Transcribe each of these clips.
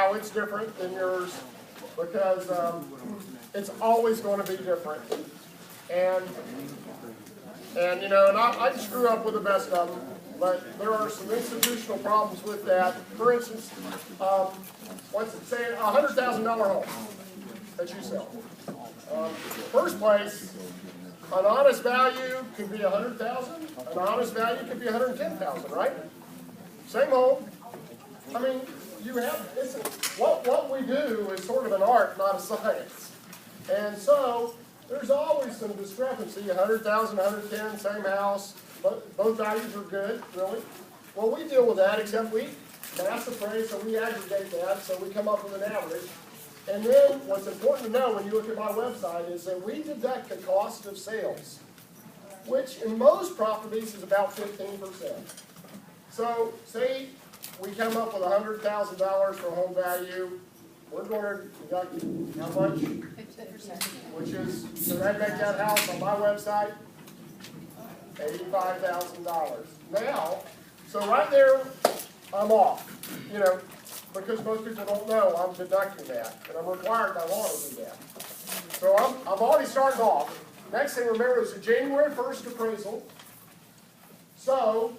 now it's different than yours because it's always going to be different. And you know, and I screw up with the best of them, but there are some institutional problems with that. For instance, what's it saying? A $100,000 home that you sell. First place, an honest value could be $100,000. An honest value could be $110,000, right? Same home. I mean, you have what we do is sort of an art, not a science. And so there's always some discrepancy. 100,000, 110, same house, but both values are good, really. Well, we deal with that, except we mass appraise, so we aggregate that, so we come up with an average. And then what's important to know when you look at my website is that we deduct the cost of sales, which in most properties is about 15%. So say we come up with $100,000 for home value, we're going to deduct how much? 50%. Which is, so that makes that house on my website $85,000. Now, so right there, I'm off, you know, because most people don't know I'm deducting that, and I'm required by law to do that. So I've already started off. Next thing, remember, is a January 1st appraisal. So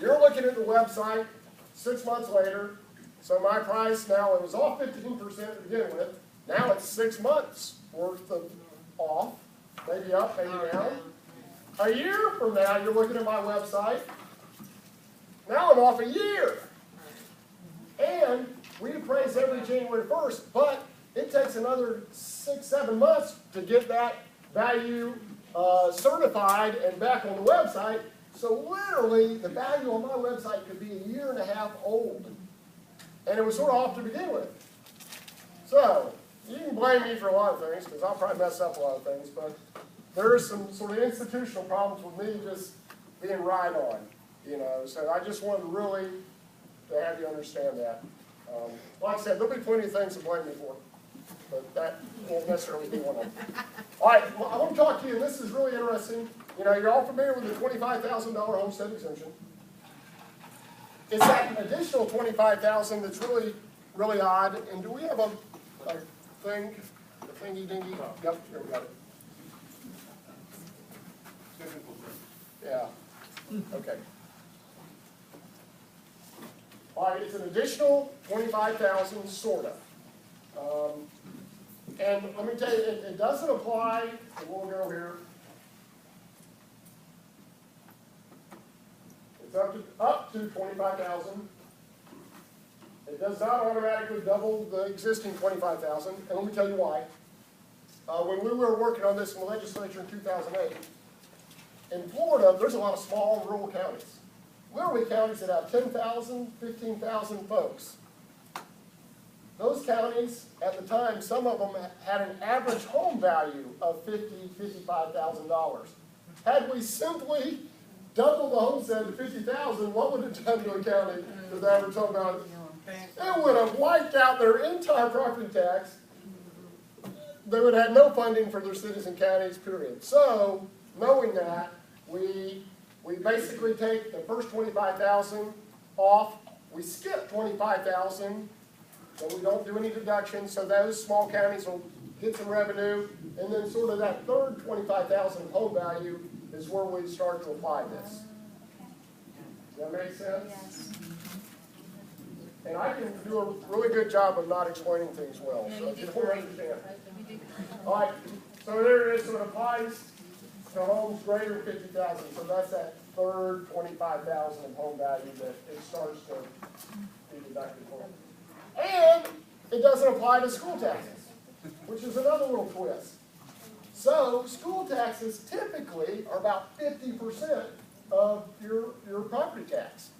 you're looking at the website 6 months later. So my price now, it was off 15% to begin with. Now it's 6 months worth of off, maybe up, maybe down. A year from now, you're looking at my website. Now I'm off a year. And we appraise every January 1st, but it takes another 6, 7 months to get that value certified and back on the website. So literally, the value on my website could be 1.5 years old. And it was sort of off to begin with. So, you can blame me for a lot of things, because I'll probably mess up a lot of things, but there are some sort of institutional problems with me just being right on, you know. So I just wanted really to have you understand that. Like I said, there'll be plenty of things to blame me for, but that won't necessarily be one of them. All right, well, I want to talk to you, and this is really interesting. You know, you're all familiar with the $25,000 homestead exemption. It's that additional $25,000 that's really, really odd. And do we have a thing, a thingy dingy? Yep, here we got it. Yeah. Okay. All right, it's an additional $25,000, sort of. And let me tell you, it doesn't apply. We'll go here. It's up to $25,000. It does not automatically double the existing $25,000, and let me tell you why. When we were working on this in the legislature in 2008, in Florida, there's a lot of small rural counties. Literally counties that have 10,000, 15,000 folks. Those counties, at the time, some of them had an average home value of $50,000, $55,000. Had we simply doubled the homestead to $50,000, what would it have done to a county with average home value? It would have wiped out their entire property tax. They would have had no funding for their cities and counties, period. So, knowing that, we basically take the first $25,000 off. We skip $25,000, so we don't do any deductions. So those small counties will get some revenue, and then sort of that third $25,000 home value is where we start to apply this. Does that make sense? Yes. And I can do a really good job of not explaining things well, so if you don't understand. All right, so there it is. So it applies to homes greater than $50,000. So that's that third $25,000 of home value that it starts to be deducted for. And it doesn't apply to school taxes, which is another little twist. So school taxes typically are about 50% of your property tax.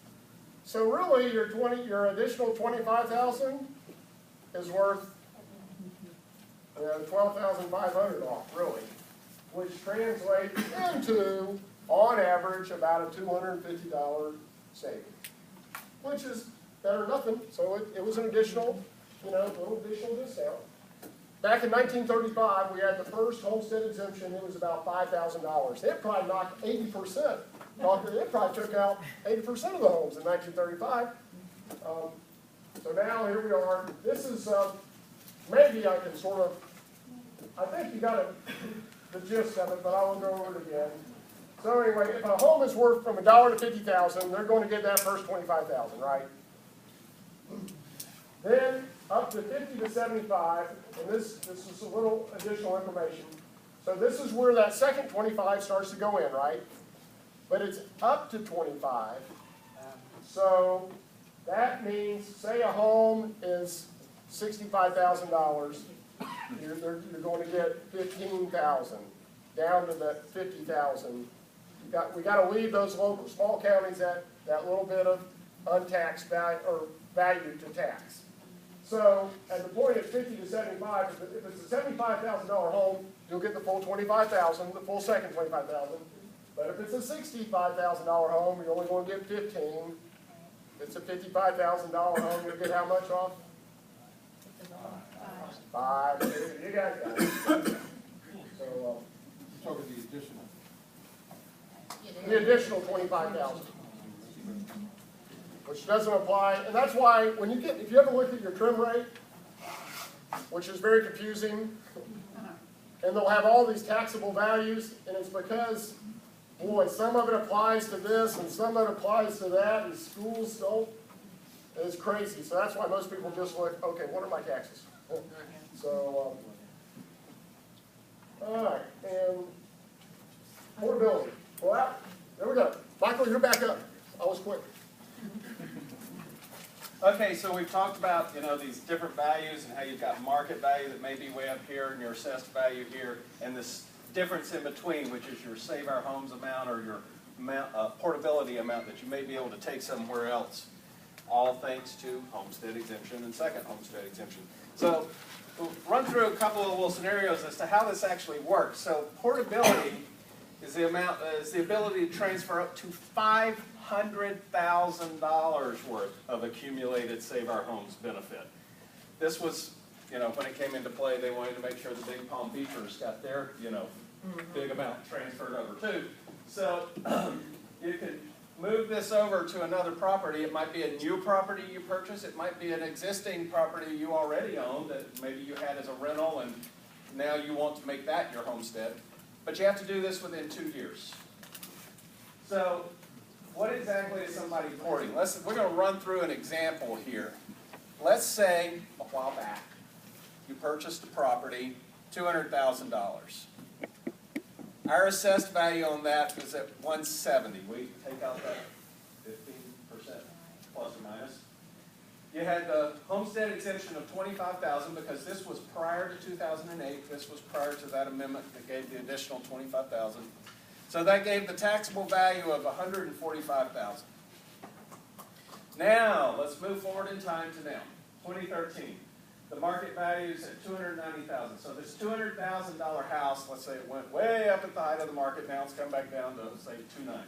So really, your additional $25,000 is worth $12,500 off, really, which translates into, on average, about a $250 savings, which is better than nothing. So it was an additional, little additional discount. Back in 1935, we had the first homestead exemption. It was about $5,000. It probably knocked 80%. It probably took out 80% of the homes in 1935. So now here we are. This is, maybe I can sort of, I think you got the gist of it, but I will go over it again. So anyway, if a home is worth from $1 to $50,000, they're going to get that first $25,000, right? Then up to 50 to 75, and this is a little additional information. So this is where that second 25 starts to go in, right? But it's up to 25. So that means, say a home is $65,000, you're going to get $15,000 down to that $50,000. We got to leave those local small counties that little bit of untaxed value to tax. So at the point at 50 to 75, if it's a $75,000 home, you'll get the full $25,000, the full second $25,000. But if it's a $65,000 home, you're only going to get $15,000. If it's a $55,000 home, you'll get how much off? $5,000. You guys got it. So Talking the additional. the additional $25,000, which doesn't apply, and that's why when you get, if you ever look at your trim rate, which is very confusing, and they'll have all these taxable values, and it's because, boy, some of it applies to this and some of it applies to that, and schools don't. It's crazy. So that's why most people just look, okay, what are my taxes? So, all right, and portability. Well, there we go. Michael, you're back up. I was quick. Okay, so we've talked about, these different values and how you've got market value that may be way up here and your assessed value here, and this difference in between, which is your Save Our Homes amount or your amount, portability amount that you may be able to take somewhere else, all thanks to homestead exemption and second homestead exemption. So we'll run through a couple of little scenarios as to how this actually works. So portability is the ability to transfer up to $500,000 worth of accumulated Save Our Homes benefit. This was, when it came into play, they wanted to make sure the Big Palm Beachers got their, big amount transferred over too. So you can move this over to another property. It might be a new property you purchase. It might be an existing property you already own that maybe you had as a rental and now you want to make that your homestead. But you have to do this within 2 years. So what exactly is somebody porting? We're going to run through an example here. Let's say a while back you purchased a property, $200,000. Our assessed value on that was at $170,000. We take out that 15% plus or minus. You had the homestead exemption of $25,000 because this was prior to 2008. This was prior to that amendment that gave the additional $25,000. So that gave the taxable value of $145,000. Now, let's move forward in time to now, 2013. The market value is at $290,000. So this $200,000 house, let's say it went way up at the height of the market. Now it's come back down to, say, $290,000.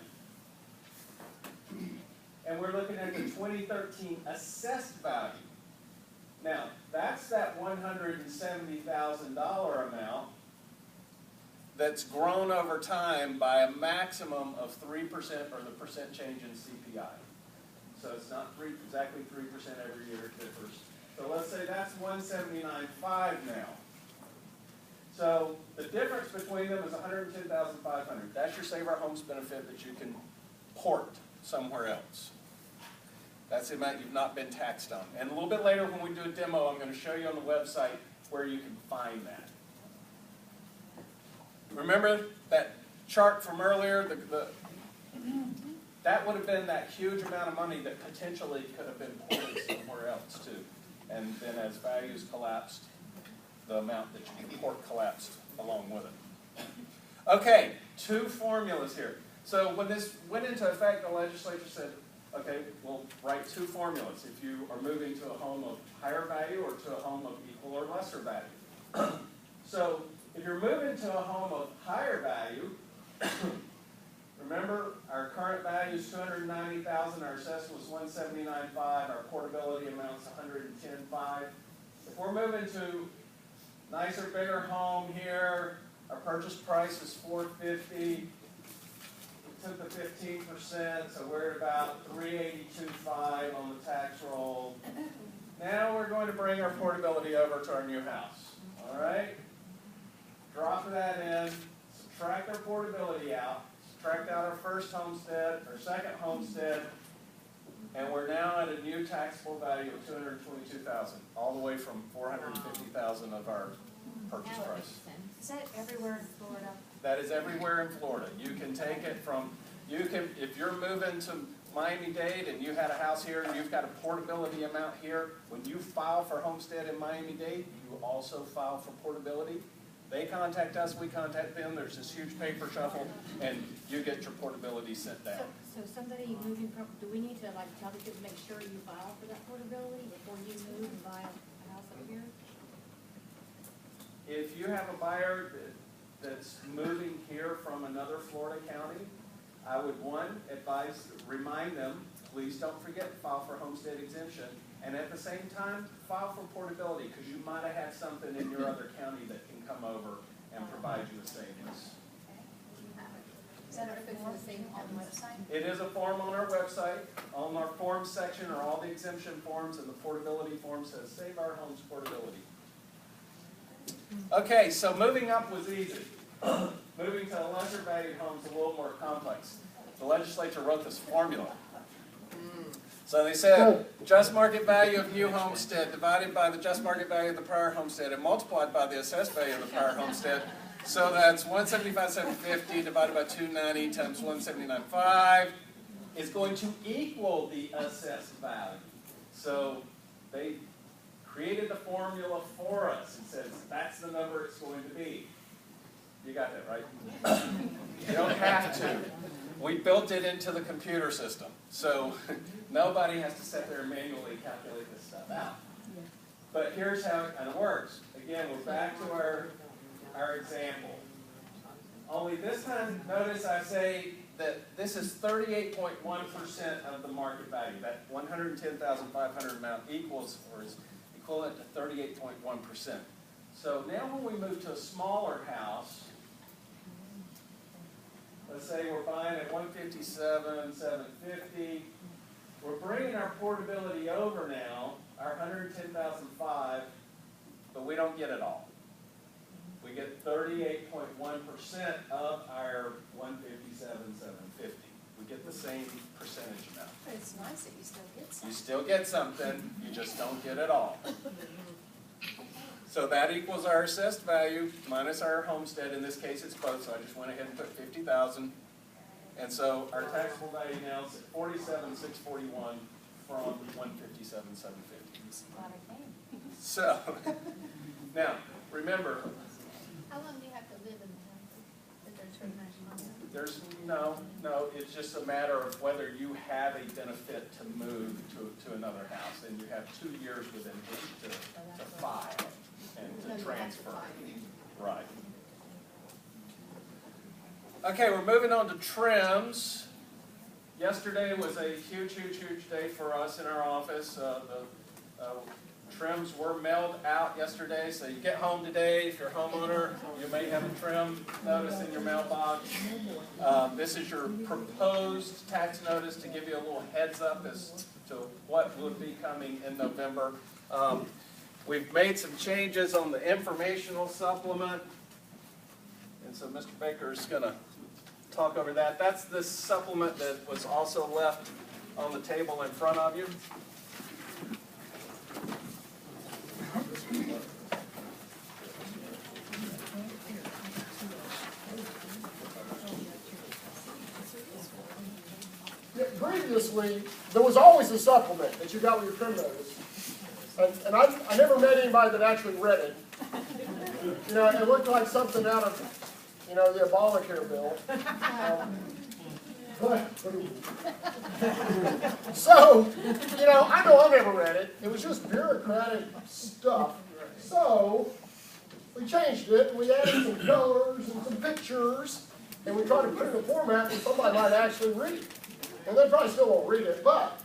And we're looking at the 2013 assessed value. Now, that's that $170,000 amount that's grown over time by a maximum of 3% or the percent change in CPI. So it's not exactly 3% every year, it differs. So let's say that's $179,500 now. So the difference between them is $110,500. That's your Save Our Homes benefit that you can port somewhere else. That's the amount you've not been taxed on. And a little bit later when we do a demo, I'm going to show you on the website where you can find that. Remember that chart from earlier? That would have been that huge amount of money that potentially could have been ported somewhere else too. And then as values collapsed, the amount that you can port collapsed along with it. Okay, two formulas here. So when this went into effect, the legislature said, okay, we'll write two formulas if you are moving to a home of higher value or to a home of equal or lesser value. So if you're moving to a home of higher value, remember our current value is $290,000, our assessed was $179,500, our portability amount is $110,500. If we're moving to nicer, bigger home here, our purchase price is $450,000. Took the 15%, so we're at about $382,500 on the tax roll. Now we're going to bring our portability over to our new house. All right? Drop that in, subtract our portability out, subtract out our first homestead, our second homestead, and we're now at a new taxable value of $222,000, all the way from $450,000 of our purchase price. Is that everywhere in Florida? That is everywhere in Florida. You can take it from, if you're moving to Miami-Dade and you had a house here and you've got a portability amount here, when you file for homestead in Miami-Dade, you also file for portability. They contact us, we contact them, there's this huge paper shuffle, and you get your portability sent down. So somebody moving from, do we need to like tell the kids to make sure you file for that portability before you move and buy a house up here? If you have a buyer that's moving here from another Florida county, I would, one, remind them, please don't forget to file for homestead exemption, and at the same time, file for portability, because you might have had something in your other county that can come over and provide you a savings. Is that a form on the website? It is a form on our website. On our forms section are all the exemption forms, and the portability form says Save Our Homes Portability. Okay, so moving up was easy. Moving to lesser valued homes is a little more complex. The legislature wrote this formula. So they said, just market value of new homestead divided by the just market value of the prior homestead and multiplied by the assessed value of the prior homestead. So that's 175,750 divided by 290 times 179.5 is going to equal the assessed value. So they created the formula for us. It says that's the number it's going to be. You got that, right? You don't have to. We built it into the computer system. So nobody has to sit there and manually calculate this stuff out. But here's how it kind of works. Again, we're back to our example. Only this time, notice I say that this is 38.1% of the market value. That 110,500 amount equals or is equivalent to 38.1%. So now when we move to a smaller house, let's say we're buying at 157,750. We're bringing our portability over now, our 110,500, but we don't get it all. We get 38.1% of our 157,750. We get the same percentage amount. But it's nice that you still get some. You still get something, you just don't get it all. So that equals our assessed value minus our homestead. In this case, it's both, so I just went ahead and put 50,000. And so our taxable value now is at 47,641 from 157,750. So now remember, How long do you have to live in the house? Is there a certain amount of time? there's no. It's just a matter of whether you have a benefit to move to another house, and you have 2 years within which to file and to transfer. Right. Okay, we're moving on to trims. Yesterday was a huge day for us in our office. The trims were mailed out yesterday, so you get home today. If you're a homeowner, you may have a trim notice in your mailbox. This is your proposed tax notice to give you a little heads up as to what would be coming in November. We've made some changes on the informational supplement, and so Mr. Baker is going to talk over that. That's the supplement that was also left on the table in front of you. Yeah, previously, there was always a supplement that you got with your trim notice. And I never met anybody that actually read it. You know, it looked like something out of, you know, the Obamacare bill. So, you know I never read it. It was just bureaucratic stuff. So, we changed it, and we added some colors and some pictures, and we tried to put it in a format that somebody might actually read. And they probably still won't read it, but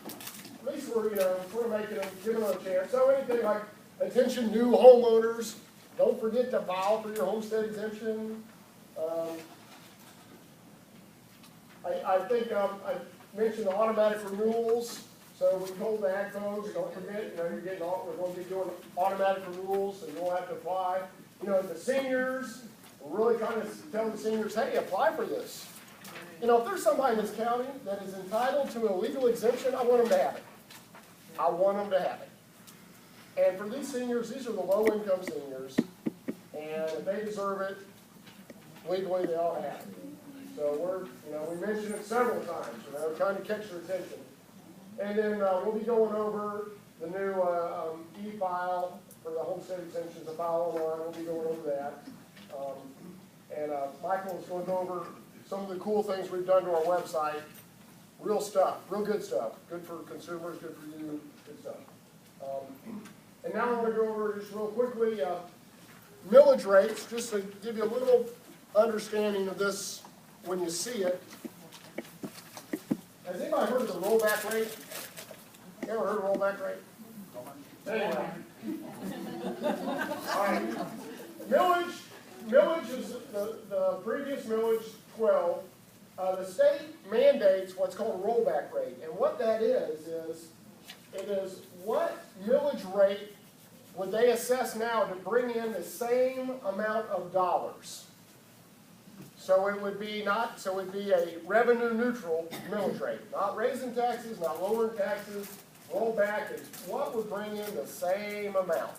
at least we're, we're making them, giving them a chance. So anything like, attention new homeowners, don't forget to file for your homestead exemption. I think I mentioned automatic renewals. So we told the ag folks, don't forget, you're getting all, we're going to be doing automatic renewals, so you won't have to apply. The seniors, we're really trying to tell the seniors, hey, apply for this. If there's somebody in this county that is entitled to a legal exemption, I want them to have it. I want them to have it. And for these seniors, these are the low-income seniors, and if they deserve it, legally they all have it. So we mentioned it several times, trying to catch their attention. And then we'll be going over the new e-file for the homestead exemptions, the file online. We'll be going over that. And Michael is going to go over some of the cool things we've done to our website. Real stuff, real good stuff. Good for consumers, good for you, good stuff. And now I'm going to go over just real quickly millage rates, just to give you a little understanding of this when you see it. Has anybody heard of the rollback rate? You ever heard of rollback rate? Anyway. All right. Millage is the previous millage 12. The state mandates what's called a rollback rate. And what that is it is what millage rate would they assess now to bring in the same amount of dollars. So it would be a revenue neutral millage rate. Not raising taxes, not lowering taxes. Rollback is what would bring in the same amount.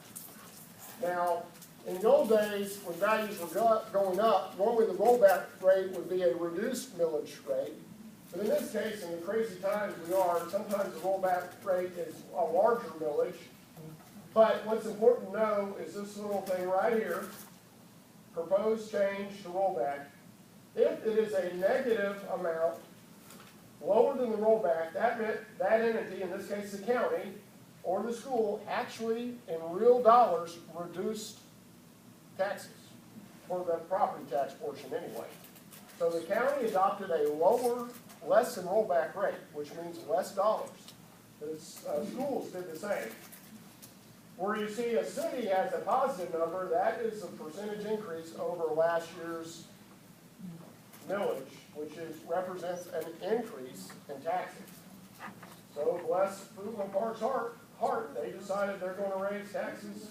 Now, in the old days, when values were going up, normally the rollback rate would be a reduced millage rate. But in this case, in the crazy times we are, sometimes the rollback rate is a larger millage. But what's important to know is this little thing right here, proposed change to rollback. If it is a negative amount, lower than the rollback, that meant that entity, in this case the county or the school, actually in real dollars reduced taxes for the property tax portion anyway. So the county adopted a lower, less than rollback rate, which means less dollars. The schools did the same. Where you see a city has a positive number, that is a percentage increase over last year's millage, which represents an increase in taxes. So bless Fruitland Park's heart, they decided they're going to raise taxes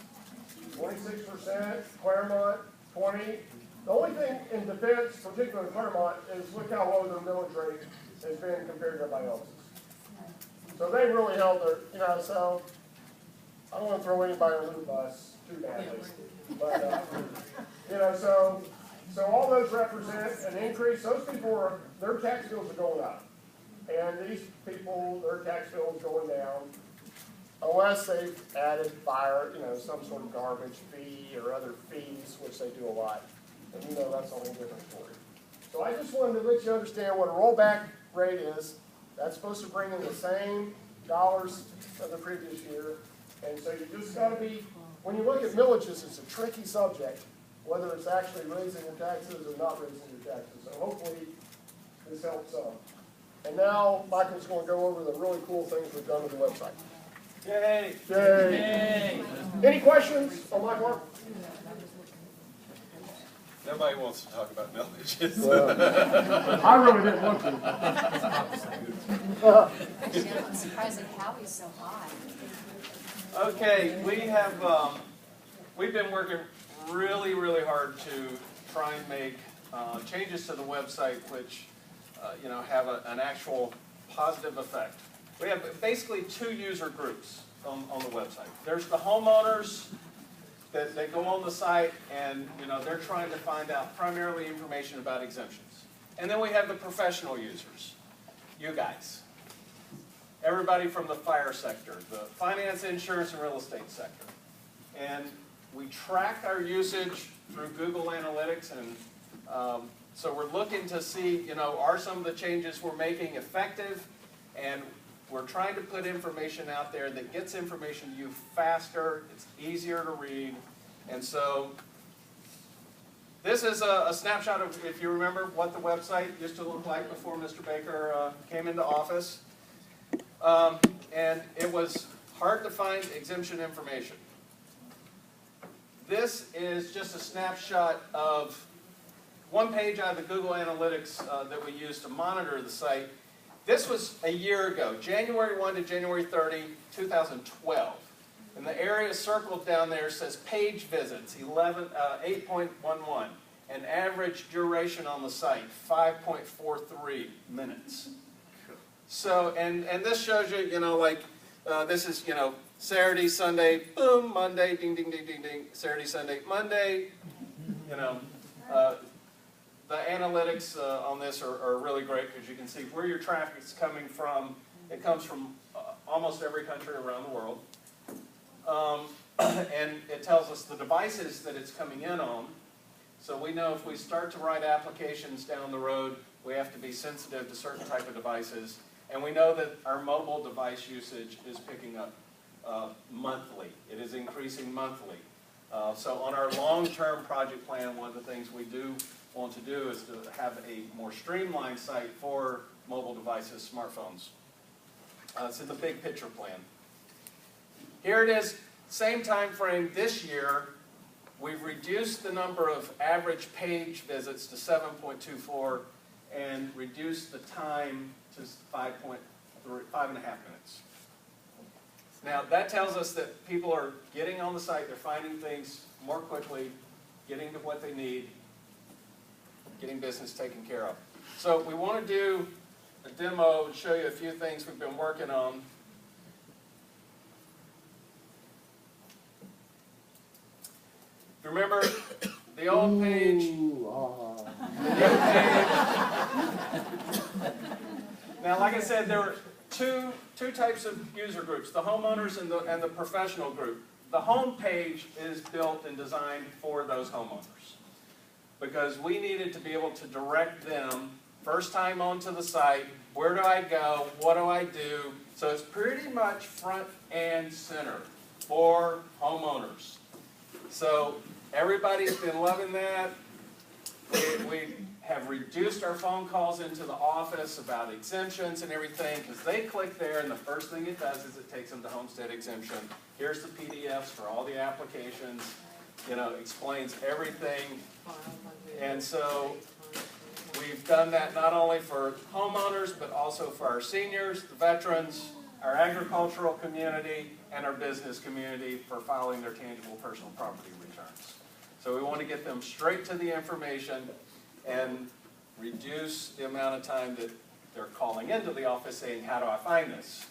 26%, Claremont 20%. The only thing in defense, particularly Claremont, is look how low their millage rate has been compared to everybody else's. So they really held their, so I don't want to throw anybody under the bus too badly. But, so all those represent an increase. Those people, their tax bills are going up. And these people, their tax bill is going down. Unless they've added some sort of garbage fee or other fees, which they do a lot. And that's the only different story. So I just wanted to let you understand what a rollback rate is. That's supposed to bring in the same dollars of the previous year. And so you just got to be, when you look at millages, it's a tricky subject, whether it's actually raising your taxes or not raising your taxes. So hopefully this helps some. And now Michael's going to go over the really cool things we've done with the website. Yay! Yay! Yay! Any questions on my part? Nobody wants to talk about millages. I really didn't want to. I'm surprised that Howie's so high. Okay, we've been working really, really hard to try and make changes to the website which have an actual positive effect. We have basically two user groups on the website. There's the homeowners that they go on the site and they're trying to find out primarily information about exemptions. And then we have the professional users, you guys. Everybody from the fire sector, the finance, insurance, and real estate sector. And we track our usage through Google Analytics, and so we're looking to see, are some of the changes we're making effective, and we're trying to put information out there that gets information to you faster, it's easier to read, and so this is a snapshot of, if you remember, what the website used to look like before Mr. Baker came into office. And it was hard to find exemption information. This is just a snapshot of one page out of the Google Analytics that we use to monitor the site. This was a year ago, January 1 to January 30, 2012. And the area circled down there says page visits, 8.11. And average duration on the site, 5.43 minutes. So, and this shows you, you know, like, this is, you know, Saturday, Sunday, boom, Monday, ding, ding, ding, ding, ding, Saturday, Sunday, Monday, you know. The analytics on this are really great because you can see where your traffic is coming from. It comes from almost every country around the world. And it tells us the devices that it's coming in on. So we know if we start to write applications down the road, we have to be sensitive to certain type of devices. And we know that our mobile device usage is picking up monthly. It is increasing monthly. So on our long-term project plan, one of the things we do want to do is to have a more streamlined site for mobile devices, smartphones. It's in the big picture plan. Here it is, same time frame this year. We've reduced the number of average page visits to 7.24 and reduced the time to 5.5 minutes. Now that tells us that people are getting on the site, they're finding things more quickly, getting to what they need, getting business taken care of. So we want to do a demo and show you a few things we've been working on. Remember the old page? The old page. Now, like I said, there were two types of user groups: the homeowners and the professional group. The home page is built and designed for those homeowners because we needed to be able to direct them first time onto the site. Where do I go? What do I do? So it's pretty much front and center for homeowners. So everybody's been loving that. We have reduced our phone calls into the office about exemptions and everything because they click there and the first thing it does is it takes them to homestead exemption. Here's the PDFs for all the applications, you know, explains everything. And so we've done that not only for homeowners but also for our seniors, the veterans, our agricultural community, and our business community for filing their tangible personal property returns. So we want to get them straight to the information and reduce the amount of time that they're calling into the office saying, how do I find this?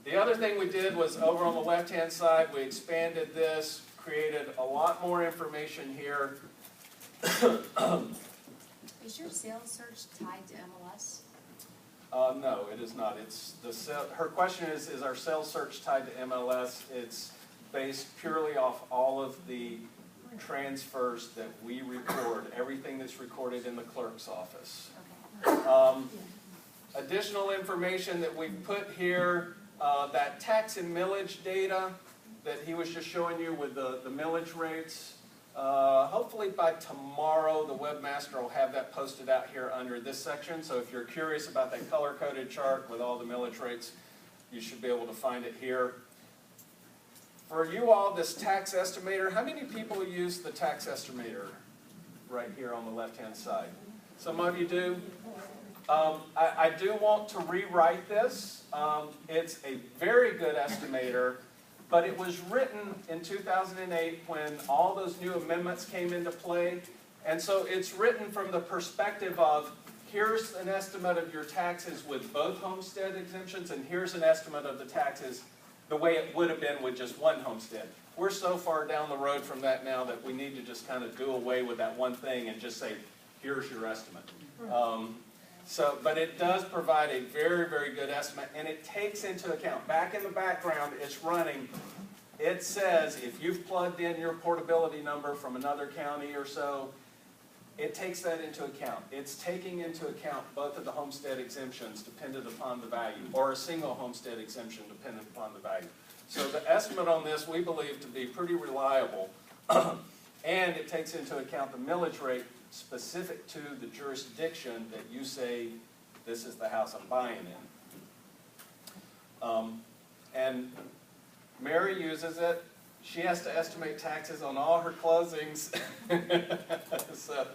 The other thing we did was over on the left-hand side, we expanded this, created a lot more information here. Is your sales search tied to MLS? No, it is not. It's her question is our sales search tied to MLS? It's based purely off all of the transfers that we record, everything that's recorded in the clerk's office. Okay. Additional information that we've put here, that tax and millage data that he was just showing you with the millage rates. Hopefully by tomorrow the webmaster will have that posted out here under this section. So if you're curious about that color-coded chart with all the millage rates, you should be able to find it here. For you all, this tax estimator, how many people use the tax estimator right here on the left-hand side? Some of you do. I do want to rewrite this. It's a very good estimator, but it was written in 2008 when all those new amendments came into play. And so it's written from the perspective of, here's an estimate of your taxes with both homestead exemptions, and here's an estimate of the taxes the way it would have been with just one homestead. We're so far down the road from that now that we need to just kind of do away with that one thing and just say, here's your estimate. But it does provide a very, very good estimate, and it takes into account, back in the background, it's running, it says if you've plugged in your portability number from another county or so, it takes that into account. It's taking into account both of the homestead exemptions dependent upon the value, or a single homestead exemption dependent upon the value. So the estimate on this we believe to be pretty reliable, and it takes into account the millage rate specific to the jurisdiction that you say, this is the house I'm buying in. And Mary uses it. She has to estimate taxes on all her closings. So,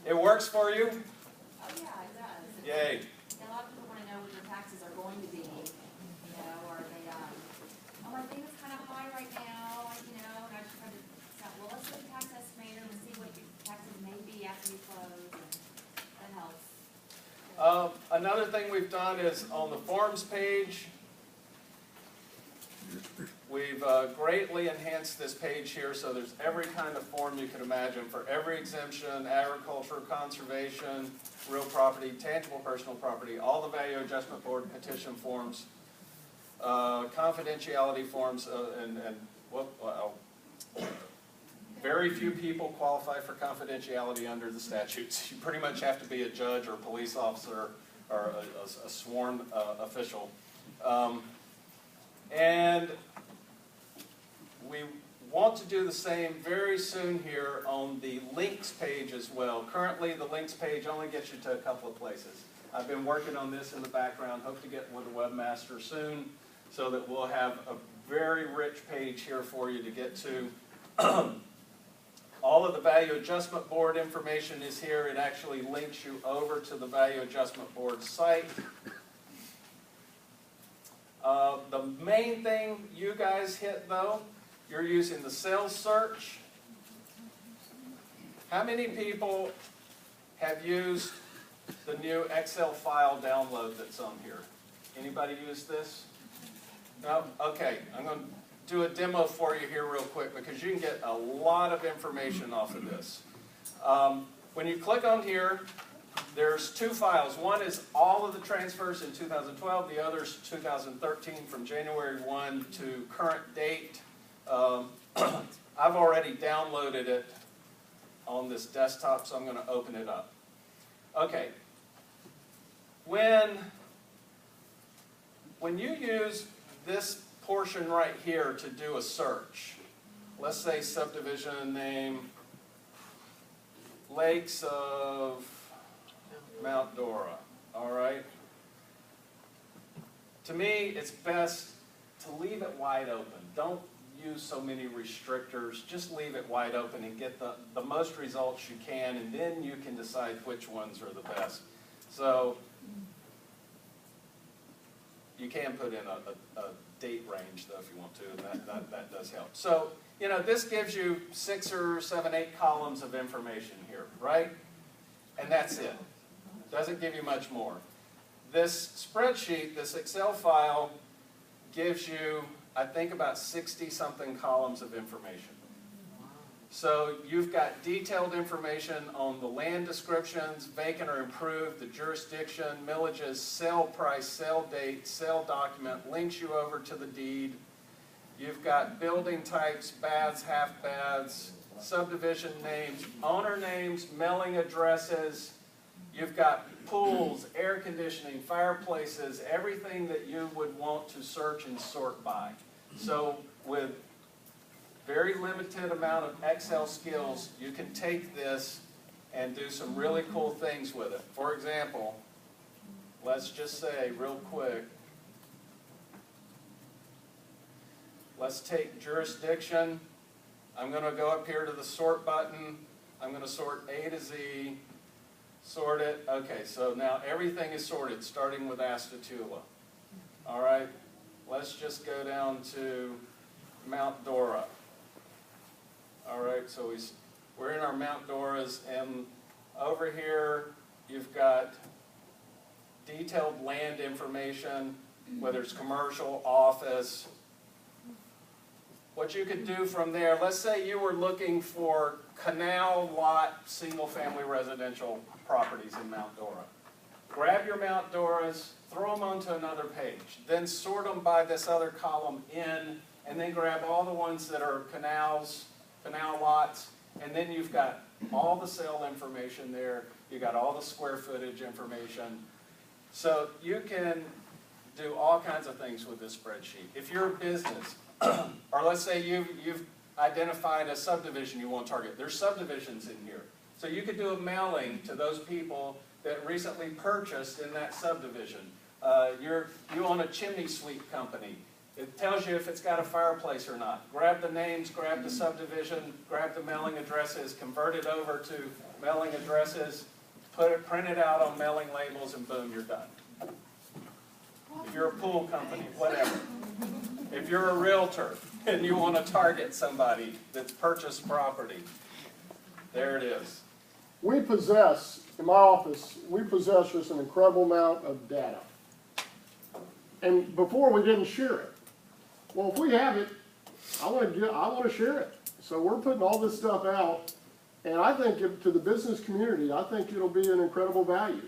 it works for you? Oh, yeah, it does. Yay. A lot of people want to know what their taxes are going to be, you know, are they, oh, I think it's kind of high right now, you know, and I just tried to, well, let's look at tax estimator and see what your taxes may be after you close, and that helps. Another thing we've done is on the forms page, we've greatly enhanced this page here, so there's every kind of form you can imagine for every exemption, agriculture, conservation, real property, tangible personal property, all the value adjustment board petition forms, confidentiality forms, and very few people qualify for confidentiality under the statutes. You pretty much have to be a judge or a police officer or a sworn official. And we want to do the same very soon here on the links page as well. Currently, the links page only gets you to a couple of places. I've been working on this in the background, hope to get with a webmaster soon, so that we'll have a very rich page here for you to get to. All of the Value Adjustment Board information is here. It actually links you over to the Value Adjustment Board site. The main thing you guys hit, though, you're using the sales search. How many people have used the new Excel file download that's on here? Anybody use this? No? Okay, I'm going to do a demo for you here real quick because you can get a lot of information off of this. When you click on here, there's two files. One is all of the transfers in 2012. The other is 2013 from January 1 to current date. I've already downloaded it on this desktop, so I'm going to open it up. Okay. When you use this portion right here to do a search, let's say subdivision name, Lakes of Mount Dora, all right? To me, it's best to leave it wide open. Don't use so many restrictors. Just leave it wide open and get the most results you can, and then you can decide which ones are the best. So you can put in a date range, though, if you want to, and that does help. So, you know, this gives you 6 or 7, 8 columns of information here, right? And that's it. Doesn't give you much more. This spreadsheet, this Excel file, gives you, I think, about 60-something columns of information. So you've got detailed information on the land descriptions, vacant or improved, the jurisdiction, millages, sale price, sale date, sale document, links you over to the deed. You've got building types, baths, half baths, subdivision names, owner names, mailing addresses. You've got pools, air conditioning, fireplaces, everything that you would want to search and sort by. So with very limited amount of Excel skills, you can take this and do some really cool things with it. For example, let's just say real quick, let's take jurisdiction. I'm going to go up here to the sort button. I'm going to sort A to Z, sort it. Okay, so now everything is sorted, starting with Astatula. All right, let's just go down to Mount Dora. All right, so we're in our Mount Doras, and over here you've got detailed land information, whether it's commercial, office. What you could do from there, let's say you were looking for canal lot, single-family residential properties in Mount Dora. Grab your Mount Doras, throw them onto another page, then sort them by this other column in, and then grab all the ones that are canals, canal lots, and then you've got all the sale information there, you've got all the square footage information. So you can do all kinds of things with this spreadsheet. If you're a business, or let's say you've identified a subdivision you want to target, there's subdivisions in here. So you could do a mailing to those people that recently purchased in that subdivision. You own a chimney sweep company. It tells you if it's got a fireplace or not. Grab the names, grab the subdivision, grab the mailing addresses, convert it over to mailing addresses, print it out on mailing labels, and boom, you're done. If you're a pool company, whatever. If you're a realtor and you want to target somebody that's purchased property, there it is. We possess, in my office, we possess just an incredible amount of data. And before we didn't share it. Well, if we have it, I want to share it. So we're putting all this stuff out, and I think to the business community, I think it'll be an incredible value.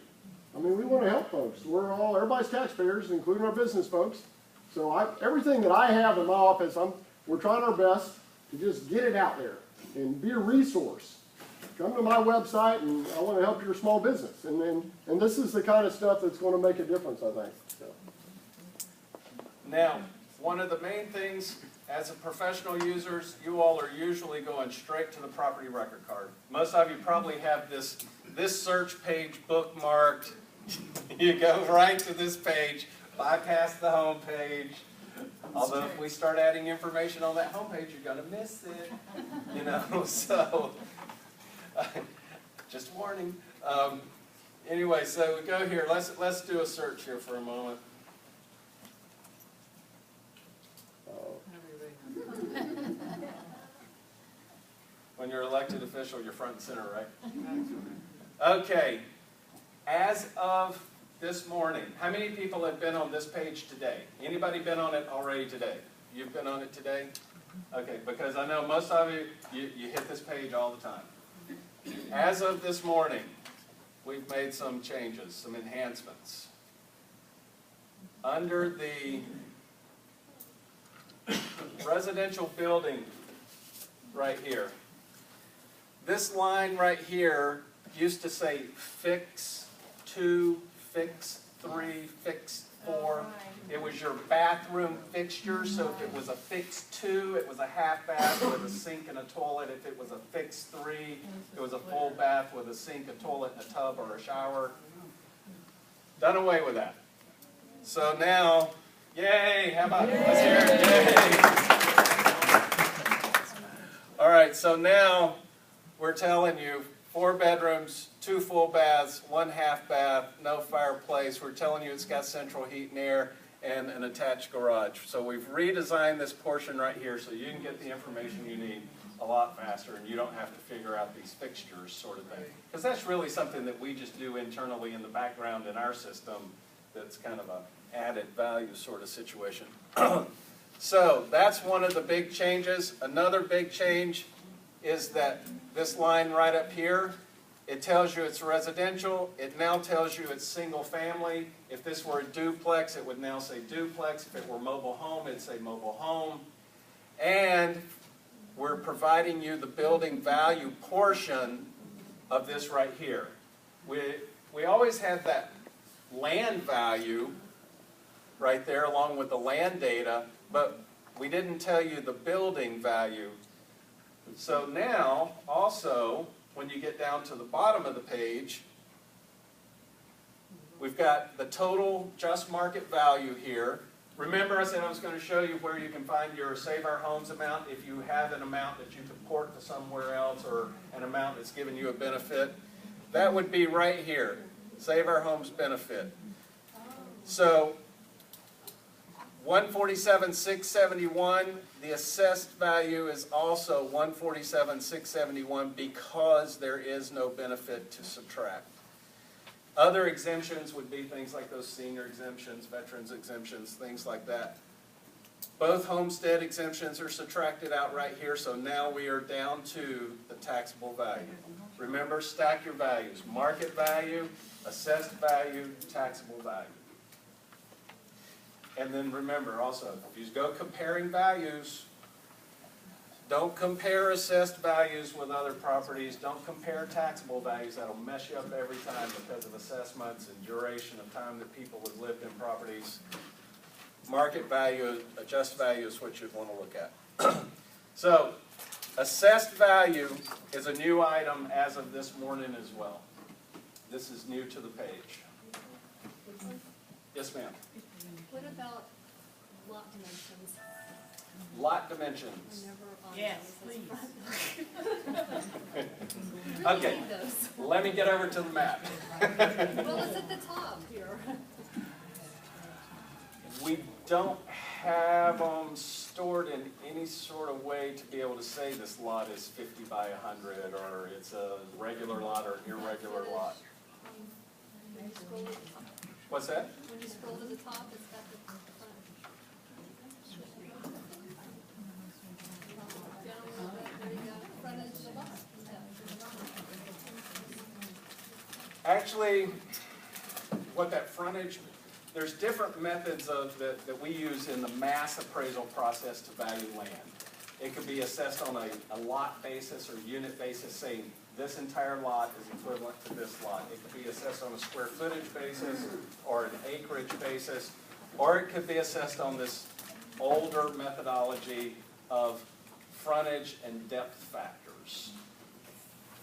I mean, we want to help folks. Everybody's taxpayers, including our business folks. So everything that I have in my office, we're trying our best to just get it out there and be a resource. Come to my website, and I want to help your small business. And this is the kind of stuff that's going to make a difference, I think. So. Now, one of the main things, as a professional users, you all are usually going straight to the property record card. Most of you probably have this search page bookmarked. You go right to this page, bypass the home page. Although if we start adding information on that home page, you're going to miss it. You know, so just warning. Anyway, so we go here. Let's do a search here for a moment. When you're elected official, you're front and center, right? Okay. As of this morning, how many people have been on this page today? Anybody been on it already today? You've been on it today? Okay, because I know most of you hit this page all the time. As of this morning, we've made some changes, some enhancements. Under the residential building right here, this line right here used to say fix 2, fix 3, fix 4. It was your bathroom fixture, so if it was a fix 2, it was a half bath with a sink and a toilet. If it was a fix 3, it was a full bath with a sink, a toilet, and a tub, or a shower. Done away with that. So now, yay, how about it? Let's hear it, yay. All right, so now we're telling you 4 bedrooms, 2 full baths, 1 half bath, no fireplace. We're telling you it's got central heat and air and an attached garage. So we've redesigned this portion right here so you can get the information you need a lot faster and you don't have to figure out these fixtures sort of thing. Because that's really something that we just do internally in the background in our system that's kind of a added value sort of situation. So that's one of the big changes. Another big change is that this line right up here, it tells you it's residential. It now tells you it's single family. If this were a duplex, it would now say duplex. If it were mobile home, it'd say mobile home. And we're providing you the building value portion of this right here. We always had that land value right there along with the land data, but we didn't tell you the building value. So now, also, when you get down to the bottom of the page, we've got the total just market value here. Remember I said I was going to show you where you can find your Save Our Homes amount if you have an amount that you can port to somewhere else or an amount that's giving you a benefit. That would be right here, Save Our Homes benefit. So 147,671, the assessed value is also 147,671 because there is no benefit to subtract. Other exemptions would be things like those senior exemptions, veterans exemptions, things like that. Both homestead exemptions are subtracted out right here, so now we are down to the taxable value. Remember, stack your values. Market value, assessed value, taxable value. And then remember also, if you go comparing values, don't compare assessed values with other properties. Don't compare taxable values. That'll mess you up every time because of assessments and duration of time that people have lived in properties. Market value, adjust value is what you'd want to look at. So, assessed value is a new item as of this morning as well. This is new to the page. Yes, ma'am. What about lot dimensions? Lot dimensions. Yes, please. Okay, let me get over to the map. Well, it's at the top here. We don't have them stored in any sort of way to be able to say this lot is 50 by 100, or it's a regular lot or an irregular lot. What's that? When you scroll to the top, it's got the front. Down a little bit, there you go, frontage of the lot. Actually, what that frontage, there's different methods that we use in the mass appraisal process to value land. It could be assessed on a lot basis or unit basis, saying this entire lot is equivalent to this lot. It could be assessed on a square footage basis or an acreage basis, or it could be assessed on this older methodology of frontage and depth factors.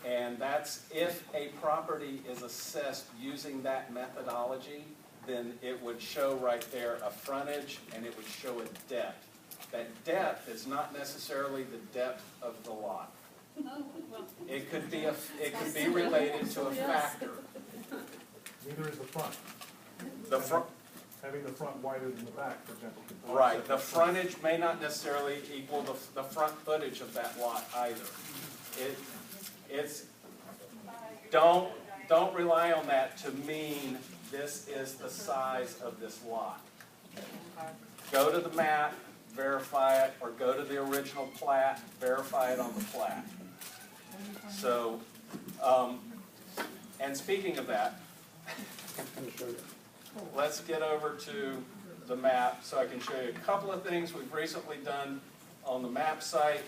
And that's if a property is assessed using that methodology, then it would show right there a frontage and it would show a depth. That depth is not necessarily the depth of the lot. It could be related to a factor. Neither is the front. The front, Having the front wider than the back, for example. could right, offset the that. frontage may not necessarily equal the front footage of that lot either. Don't rely on that to mean this is the size of this lot. Go to the map, verify it, or go to the original plat, verify it on the plat. So, and speaking of that, let's get over to the map so I can show you a couple of things we've recently done on the map site.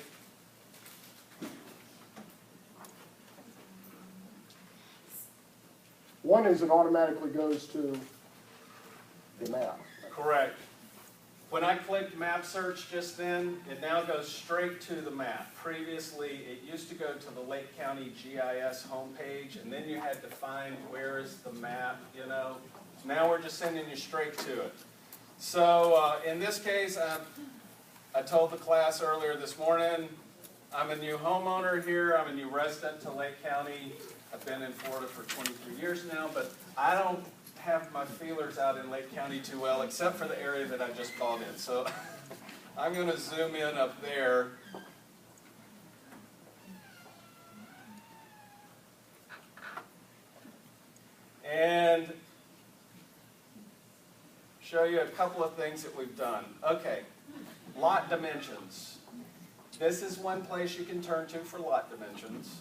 One is it automatically goes to the map. Correct. When I clicked map search just then, it now goes straight to the map. Previously, it used to go to the Lake County GIS homepage, and then you had to find where is the map, you know. Now we're just sending you straight to it. So in this case, I told the class earlier this morning, I'm a new homeowner here. I'm a new resident to Lake County. I've been in Florida for 23 years now, but I don't have my feelers out in Lake County too well, except for the area that I just bought in. So I'm going to zoom in up there. And show you a couple of things that we've done. Okay, lot dimensions. This is one place you can turn to for lot dimensions.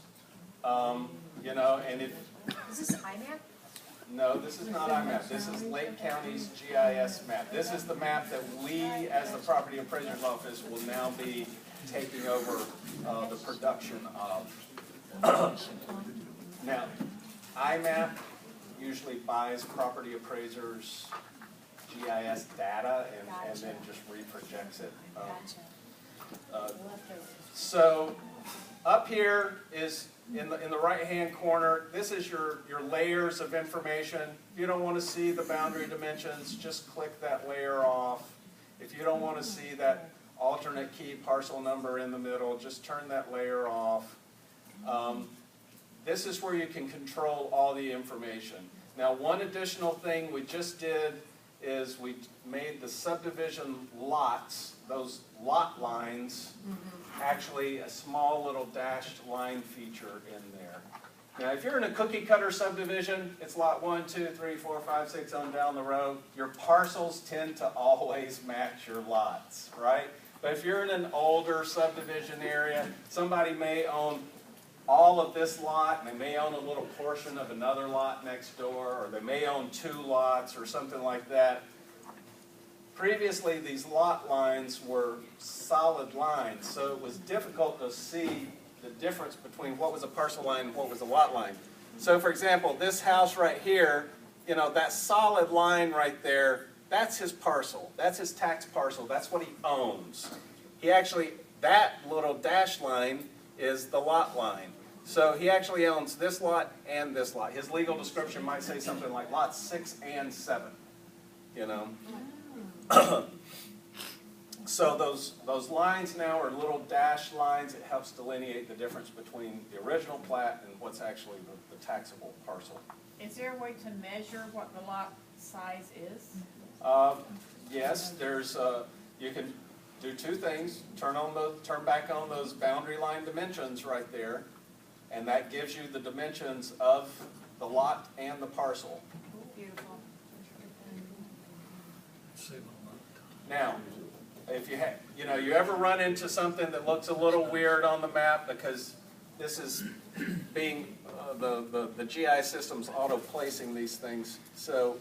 You know, and if... Is this IMAP? No, this is not IMAP. This is Lake County's GIS map. This is the map that we, as the Property Appraiser's Office, will now be taking over the production of. Now, IMAP usually buys property appraisers' GIS data and then just reprojects it. So up here is in the right-hand corner. This is your layers of information. If you don't want to see the boundary dimensions, just click that layer off. If you don't want to see that alternate key parcel number in the middle, just turn that layer off. This is where you can control all the information. Now, one additional thing we just did is we made the subdivision lots, those lot lines, actually a small little dashed line feature in there. Now, if you're in a cookie cutter subdivision, it's lot 1, 2, 3, 4, 5, 6 on down the road. Your parcels tend to always match your lots, right? But if you're in an older subdivision area, somebody may own all of this lot, and they may own a little portion of another lot next door, or they may own 2 lots or something like that. Previously, these lot lines were solid lines, so it was difficult to see the difference between what was a parcel line and what was a lot line. So for example, this house right here, you know, that solid line right there, that's his parcel. That's his tax parcel. That's what he owns. He actually, that little dash line is the lot line. So he actually owns this lot and this lot. His legal description might say something like lots 6 and 7, you know. So those lines now are little dashed lines. It helps delineate the difference between the original plat and what's actually the taxable parcel. Is there a way to measure what the lot size is? Yes, there's, you can do two things. Turn back on those boundary line dimensions right there, and that gives you the dimensions of the lot and the parcel. Beautiful. Now, if you ever run into something that looks a little weird on the map, because this is being, the GIS system's auto-placing these things. So,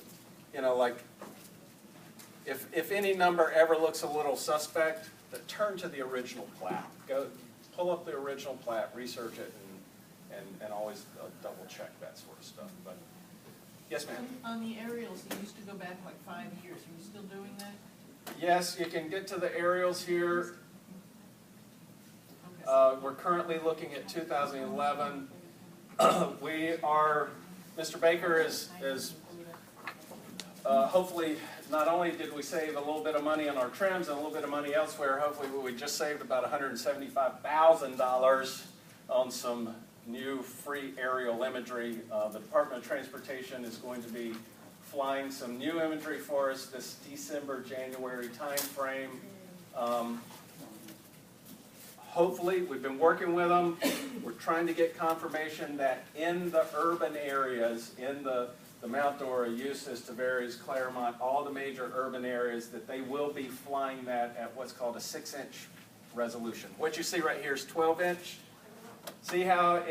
like, if any number ever looks a little suspect, turn to the original plat. Go, pull up the original plat, research it, and always double check that sort of stuff. But, yes, ma'am? On the aerials, you used to go back like 5 years. Are you still doing that? Yes, you can get to the aerials here. Okay. We're currently looking at 2011. Mr. Baker is hopefully, not only did we save a little bit of money on our trims and a little bit of money elsewhere, hopefully we just saved about $175,000 on some new free aerial imagery. The Department of Transportation is going to be flying some new imagery for us this December, January timeframe. Hopefully, we've been working with them. We're trying to get confirmation that in the urban areas, in the Mount Dora, Eustis, Tavares, Claremont, all the major urban areas, that they will be flying that at what's called a 6-inch resolution. What you see right here is 12-inch. See how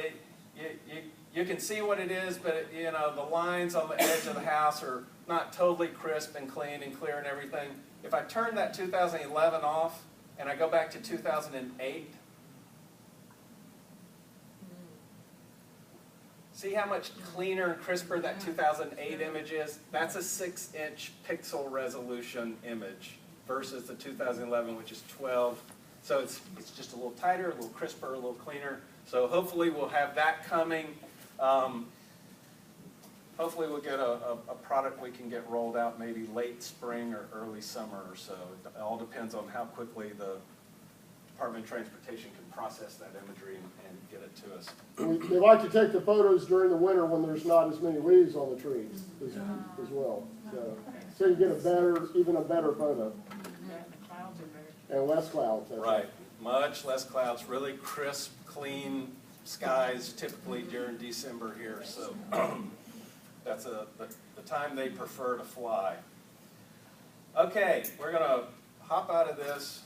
you can see what it is, but the lines on the edge of the house are not totally crisp and clean and clear and everything. If I turn that 2011 off and I go back to 2008, see how much cleaner and crisper that 2008 image is? That's a 6-inch pixel resolution image versus the 2011, which is 12. So it's just a little tighter, a little crisper, a little cleaner. So hopefully we'll have that coming. Hopefully we'll get a product we can get rolled out maybe late spring or early summer or so. It all depends on how quickly the Department of Transportation can process that imagery and get it to us. They like to take the photos during the winter when there's not as many leaves on the trees as well. So you get even a better photo. Yeah, the clouds are very. And less clouds. Right, much less clouds, really crisp, clean skies typically during December here. So that's the time they prefer to fly. Okay, we're going to hop out of this.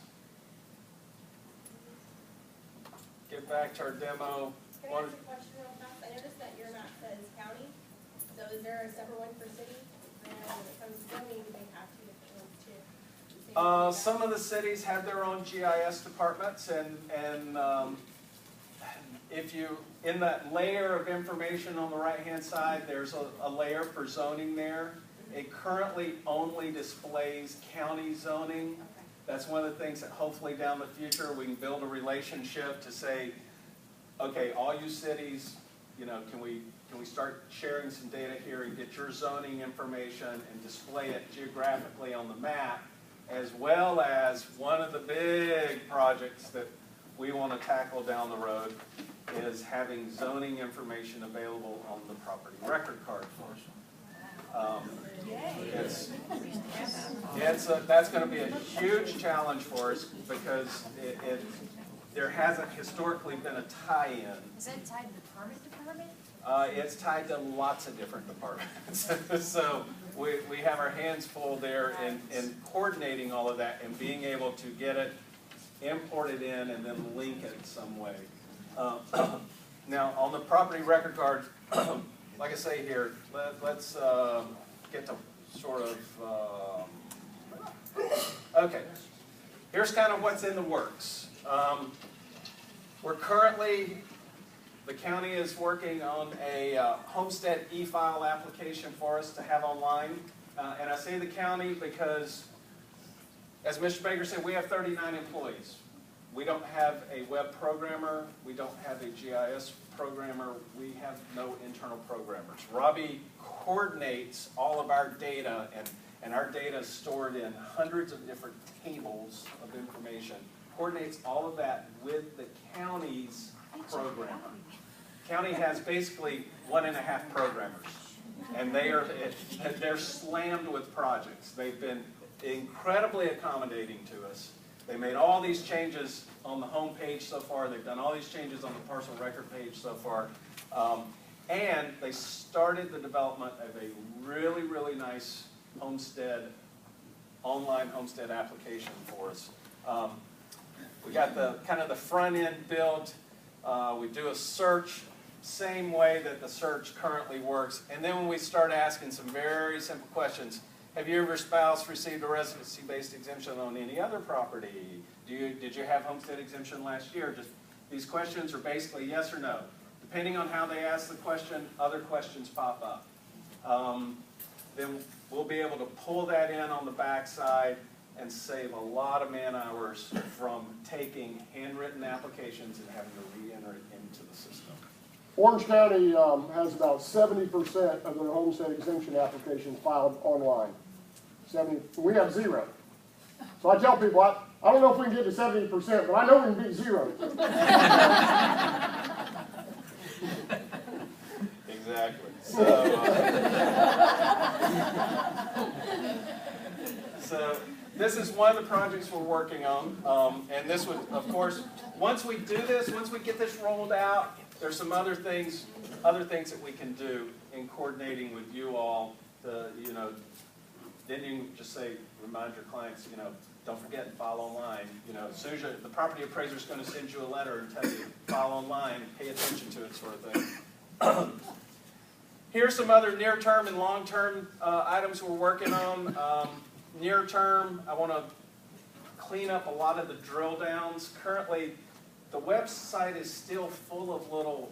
Get back to our demo. Can I ask a question real fast? I noticed that your map says county, so is there a separate one for city? And when it comes to zoning, do they have two different ones too? Some of the cities have their own GIS departments, and if you, in that layer of information on the right-hand side, there's a layer for zoning there. It currently only displays county zoning. That's one of the things that hopefully down the future we can build a relationship to say, okay, all you cities, can we start sharing some data here and get your zoning information and display it geographically on the map, as well as one of the big projects that we want to tackle down the road is having zoning information available on the property record card for us. That's going to be a huge challenge for us because there hasn't historically been a tie-in. Is that tied to the permit department? It's tied to lots of different departments. So we have our hands full there in coordinating all of that and being able to get it imported in and then link it some way. Now, on the property record card, like I say here, let's get to sort of, okay, here's kind of what's in the works. We're currently, the county is working on a homestead e-file application for us to have online. And I say the county because, as Mr. Baker said, we have 39 employees. We don't have a web programmer. We don't have a GIS programmer. We have no internal programmers. Robbie coordinates all of our data and our data is stored in hundreds of different tables of information, coordinates all of that with the county's programmer. County has basically 1.5 programmers, and they're slammed with projects. They've been incredibly accommodating to us. They made all these changes on the home page so far. They've done all these changes on the parcel record page so far. And they started the development of a really, really nice online homestead application for us. We got the kind of the front end built. We do a search, same way that the search currently works. And then when we start asking some very simple questions, have you or your spouse received a residency-based exemption on any other property? Did you have homestead exemption last year? Just these questions are basically yes or no. Depending on how they ask the question, other questions pop up. Then we'll be able to pull that in on the backside and save a lot of man hours from taking handwritten applications and having to re-enter it into the system. Orange County has about 70% of their homestead exemption applications filed online. 70, we have 0. So I tell people, I don't know if we can get to 70%, but I know we can beat 0. Exactly. So this is one of the projects we're working on, and this would, of course, once we do this, once we get this rolled out, there's some other things that we can do in coordinating with you all. Then you just say, remind your clients, don't forget to file online. As soon as the property appraiser is going to send you a letter and tell you file online, pay attention to it, sort of thing. Here's some other near-term and long-term items we're working on. Near-term, I want to clean up a lot of the drill downs. Currently, the website is still full of little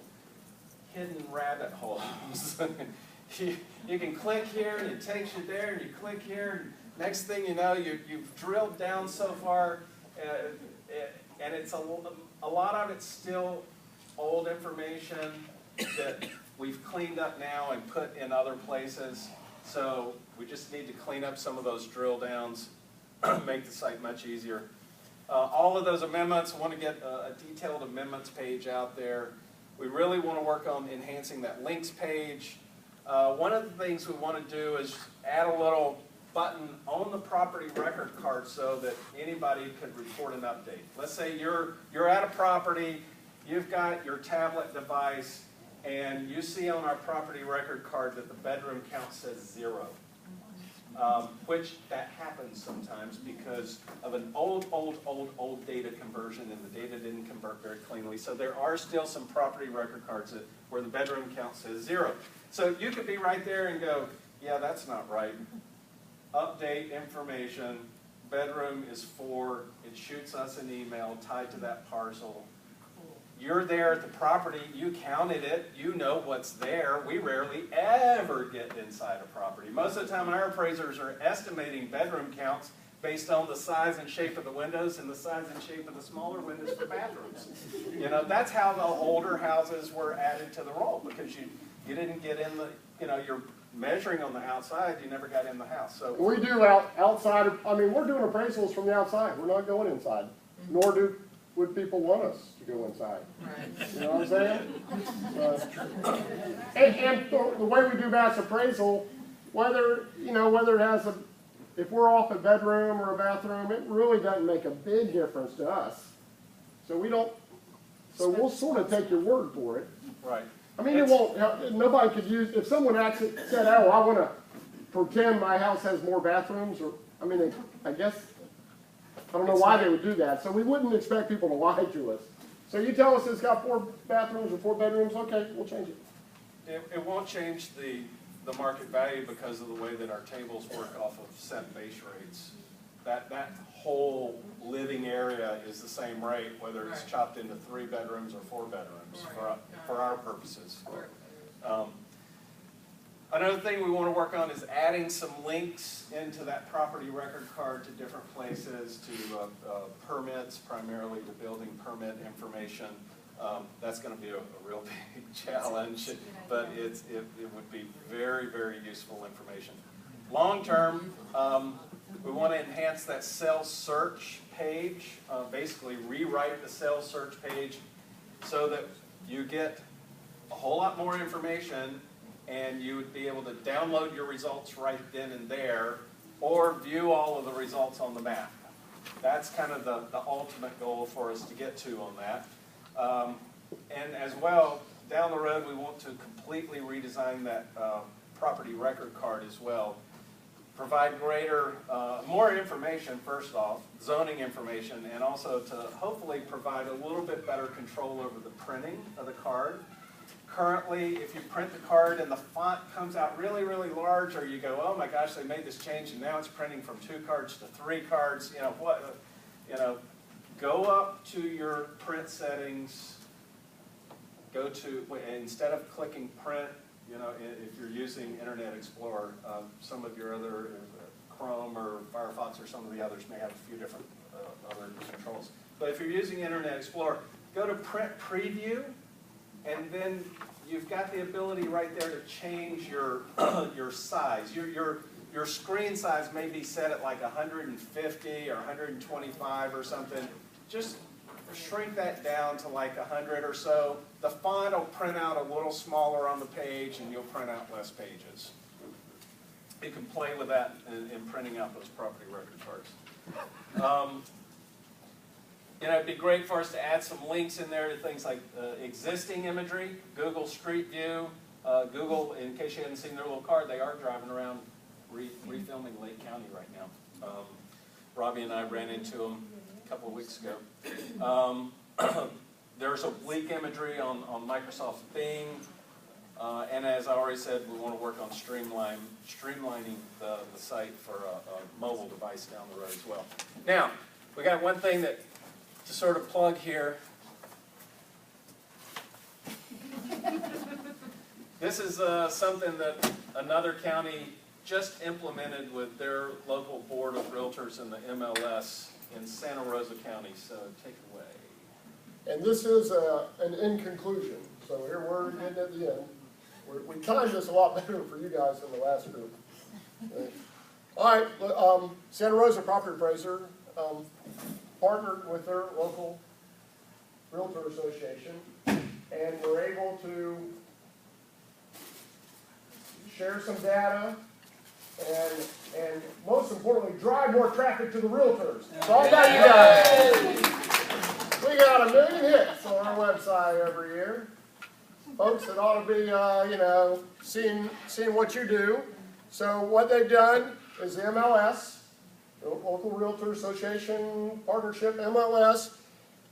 hidden rabbit holes. You can click here, and it takes you there, and you click here, and next thing you know, you've drilled down so far, and it's a lot of it's still old information that we've cleaned up now and put in other places. So we just need to clean up some of those drill downs, make the site much easier. All of those amendments, I want to get a detailed amendments page out there. We really want to work on enhancing that links page. One of the things we want to do is add a little button on the property record card so that anybody could report an update. Let's say you're at a property, you've got your tablet device, and you see on our property record card that the bedroom count says 0. Which that happens sometimes because of an old data conversion, and the data didn't convert very cleanly. So there are still some property record cards where the bedroom count says 0. So you could be right there and go, yeah, that's not right. Update information, bedroom is 4, it shoots us an email tied to that parcel. You're there at the property, you counted it, you know what's there. We rarely ever get inside a property. Most of the time our appraisers are estimating bedroom counts based on the size and shape of the windows and the size and shape of the smaller windows for bathrooms. That's how the older houses were added to the roll, because you didn't get in the, you're measuring on the outside, you never got in the house. So We do outside, we're doing appraisals from the outside. We're not going inside, nor would people want us to go inside. Right. You know what I'm saying? And the way we do mass appraisal, whether it has if we're off a bedroom or a bathroom, it really doesn't make a big difference to us. So we'll sort of take your word for it. right. It won't, nobody could use, if someone actually said, oh, I want to pretend my house has more bathrooms, or, I guess, I don't know why they would do that. So we wouldn't expect people to lie to us. So you tell us it's got 4 bathrooms or 4 bedrooms, okay, we'll change it. It won't change the market value because of the way that our tables work off of set base rates. That whole living area is the same rate, whether it's chopped into 3 bedrooms or 4 bedrooms for our purposes. Another thing we want to work on is adding some links into that property record card to different places, to permits, primarily the building permit information. That's going to be a real big challenge, but it would be very, very useful information. Long-term, we want to enhance that sales search page, basically rewrite the sales search page so that you get a whole lot more information and you would be able to download your results right then and there or view all of the results on the map. That's kind of the ultimate goal for us to get to on that. And as well, down the road, we want to completely redesign that property record card as well. Provide greater, more information, first off, zoning information, and also to hopefully provide a little bit better control over the printing of the card. Currently, if you print the card and the font comes out really, really large, or you go, oh my gosh, they made this change and now it's printing from 2 cards to 3 cards, go up to your print settings, go to, instead of clicking print, if you're using Internet Explorer, some of your other Chrome or Firefox or some of the others may have a few different other controls. But if you're using Internet Explorer, go to Print Preview, and then you've got the ability right there to change your your size. Your screen size may be set at like 150 or 125 or something. Just shrink that down to like 100 or so. The font will print out a little smaller on the page and you'll print out less pages. You can play with that in printing out those property record cards. It'd be great for us to add some links in there to things like existing imagery, Google Street View, Google, in case you hadn't seen their little card, they are driving around refilming Lake County right now. Robbie and I ran into them a couple of weeks ago. There's oblique imagery on Microsoft Bing, and as I already said, we want to work on streamlining the site for a mobile device down the road as well. Now, we got one thing to sort of plug here. This is something that another county just implemented with their local board of realtors in the MLS in Santa Rosa County, so take it away. And this is an in conclusion, so here we're getting at the end. We timed this a lot better for you guys than the last group. Okay. All right, Santa Rosa Property Appraiser partnered with their local realtor association, and we're able to share some data and most importantly, drive more traffic to the realtors. It's all about you guys. We got 1 million hits on our website every year. Folks that ought to be, seeing what you do. So what they've done is the MLS, the Local Realtor Association Partnership MLS,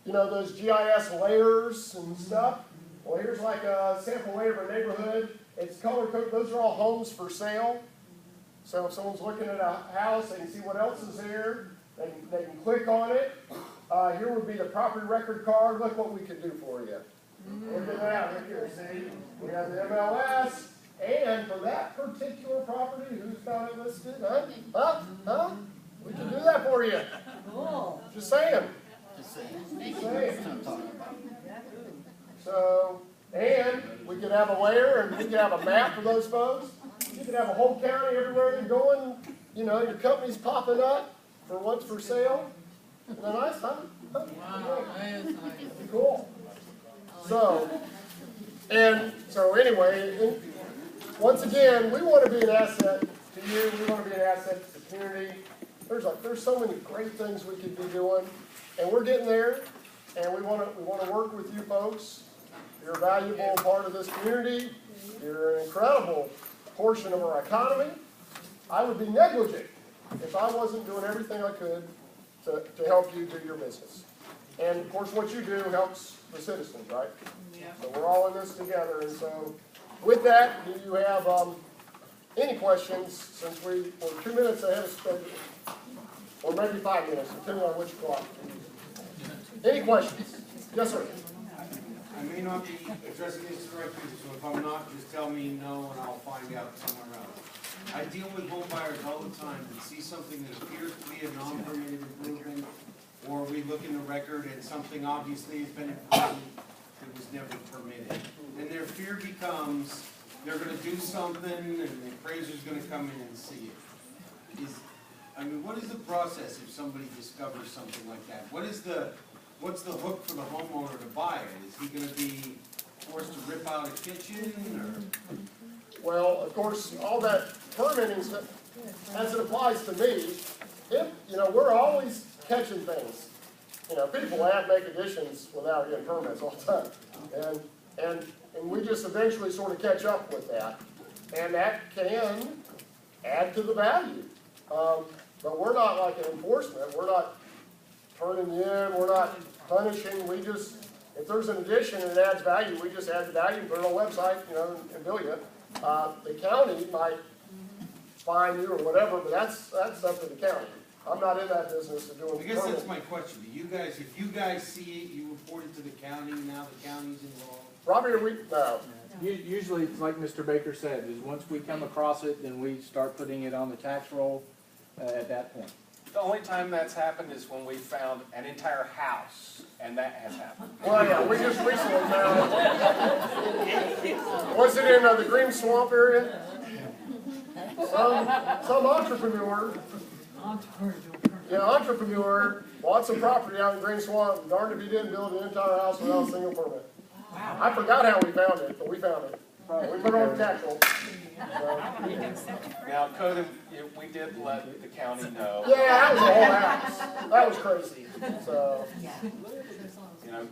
those GIS layers and stuff. Well, here's like a sample layer of a neighborhood. It's color coded. Those are all homes for sale. So if someone's looking at a house, they can see what else is there. They can click on it. Here would be the property record card. Look what we can do for you. Look at that. Look here. See, we have the MLS. And for that particular property, who's got it listed? Huh? We can do that for you. Cool. Just saying. Just saying. So, and we could have a layer, and we could have a map for those folks. You could have a whole county everywhere you're going. Your company's popping up for what's for sale. Isn't that nice, huh? Cool. So anyway, once again, we want to be an asset to you. We want to be an asset to the community. There's so many great things we could be doing, and we're getting there. And we want to work with you folks. You're a valuable part of this community. You're an incredible portion of our economy. I would be negligent if I wasn't doing everything I could to help you do your business. And of course, what you do helps the citizens, right? Yeah. So we're all in this together. And so, with that, do you have any questions? Since we're 2 minutes ahead of schedule, or maybe 5 minutes, depending on which clock. Any questions? Yes, sir. I may not be addressing this directly, so if I'm not, just tell me no and I'll find out somewhere else. I deal with home buyers all the time that see something that appears to be a non-permitted improvement, or we look in the record and something obviously has been improved that was never permitted. And their fear becomes, they're gonna do something and the appraiser's gonna come in and see it. What is the process if somebody discovers something like that? What's the hook for the homeowner to buy it? Is he gonna be forced to rip out a kitchen or? Well, of course, all that permitting stuff, as it applies to me, we're always catching things. People make additions without getting permits all the time. And we just eventually sort of catch up with that. And that can add to the value. But we're not like an enforcement. We're not turning you in. We're not punishing. We just, if there's an addition and it adds value, we just add the value and put it on the website, and bill you. The county might fine you or whatever, but that's up to the county. I'm not in that business of doing. I guess that's my question. Do you guys, if you guys see it, you report it to the county, now the county's involved? Robbie, no. Usually, like Mr. Baker said, is once we come across it, then we start putting it on the tax roll at that point. The only time that's happened is when we found an entire house, and that has happened. Well, yeah, we just recently found, was it in the Green Swamp area? Some entrepreneur bought some property out in Green Swamp, and darned if he didn't build an entire house without a single permit. I forgot how we found it, but we found it. We put it on the tax roll. Now, we did let the county know. Yeah, that was a whole house. That was crazy. So,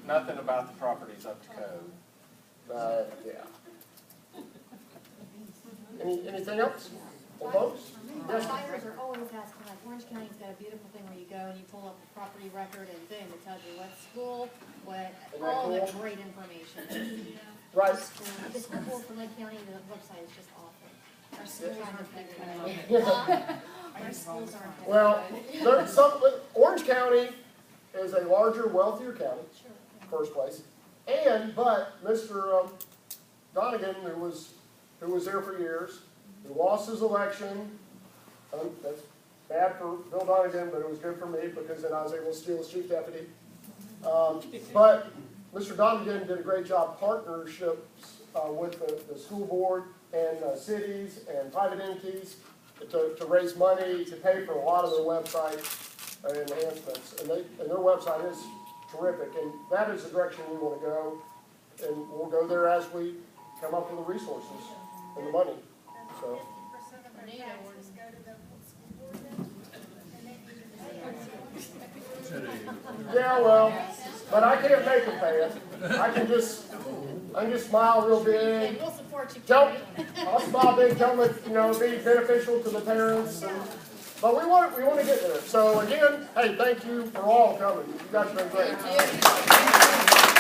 Nothing about the property's up to code. yeah. Anything else? Well, folks? Yes. Buyers are always asking, like, Orange County's got a beautiful thing where you go and you pull up the property record and boom, it tells you what school, all the cool? great information. Right. The school board for Lake County, the website is just awful. Our schools aren't that good. Our schools aren't that Well, good. there's Orange County is a larger, wealthier county, first place. But Mr. Donegan, who was there for years, who lost his election, that's bad for Bill Donegan, but it was good for me because then I was able to steal his chief deputy. But Mr. Donegan did a great job partnerships with the school board and cities and private entities to raise money to pay for a lot of their website enhancements. And their website is terrific, and that is the direction we want to go. And we'll go there as we come up with the resources and the money. So. 50% of our taxes go to the school board then? And they Yeah, well, but I can't make them pay it. I can just smile real big. And we'll support you. I'll smile big, tell them be beneficial to the parents. But we want to get there. So again, hey, thank you for all coming. You guys have been great. Thank you.